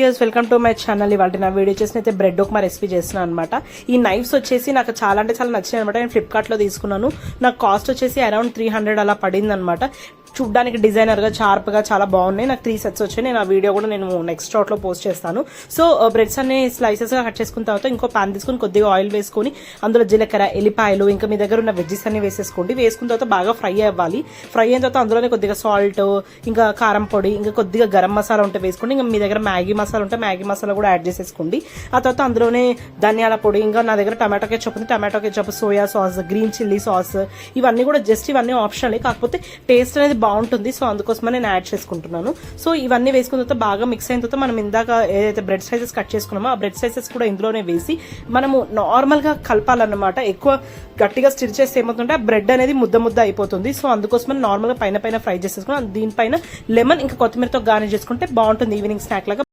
Welcome to my channel. ఇవాళ నా video చేసిన అయితే బ్రెడ్ ఉప్మా రెసిపీ చేస్తున్నాను అనమాట. ఈ నైఫ్స్ వచ్చేసి నాకు చాలా అంటే చాలా నచ్చినాయి అనమాట. నేను ఫ్లిప్కార్ట్ లో తీసుకున్నాను. నాకు కాస్ట్ వచ్చేసి అరౌండ్ 300 అలా పడింది అనమాట. చూడ్డానికి డిజైనర్ గా షార్ప్ గా చాలా బాగున్నాయి. నాకు 3 సెట్స్ వచ్చాయి. నేను ఆ వీడియో కూడా నేను నెక్స్ట్ షాట్ లో పోస్ట్ చేస్తాను. సో బ్రెడ్స్ అన్ని స్లైసెస్ గా కట్ చేసుకున్న తర్వాత ఇంకో పాన్ తీసుకుని కొద్దిగా ఆయిల్ వేసుకుని అందులో జీలకర్ర, ఎల్లిపాయలు, ఇంకా మీ దగ్గర ఉన్న వెజ్జెస్ అన్ని వేసేసుకోండి. వేసుకున్న తర్వాత బాగా ఫ్రై అవ్వాలి. ఫ్రై అయిన తర్వాత అందులోనే కొద్దిగా సాల్ట్, ఇంకా కారం పొడి, ఇంకా కొద్దిగా గరం మసాలా ఉంటే వేసుకోండి. ఇంకా మీ దగ్గర మ్యాగీ మసాలా ఉంటే మ్యాగీ మసాలా కూడా యాడ్ చేసేసుకోండి. ఆ తర్వాత అందులోనే ధనియాల పొడి, ఇంకా నా దగ్గర టమాటో కెచప్ ఉంది, tomato ketchup, soya sauce, green chilli sauce, ఇవన్నీ కూడా జస్ట్ ఇవన్నీ ఆప్షనల్. కాకపోతే టేస్ట్ అనేది బాగుంటుంది. సో అందుకోసమే నేను యాడ్ చేసుకుంటున్నాను. సో ఇవన్నీ వేసుకున్న తర్వాత బాగా మిక్స్ అయిన తర్వాత మనం ఇందాక ఏదైతే బ్రెడ్ స్లైసెస్ కట్ చేసుకున్నామో ఆ బ్రెడ్ స్లైసెస్ కూడా ఇందులోనే వేసి మనము నార్మల్ గా కలపాలన్నమాట. ఎక్కువ గట్టిగా స్టిర్ చేస్తే ఏమవుతుంటే ఆ బ్రెడ్ అనేది ముద్ద ముద్ద అయిపోతుంది. సో అందుకోసమని నార్మల్ గా పైన ఫ్రై చేసేసుకుని దీనిపైన లెమన్ ఇంకా కొత్తిమీరతో గార్నిష్ చేసుకుంటే బాగుంటుంది ఈవినింగ్ స్నాక్ లాగా.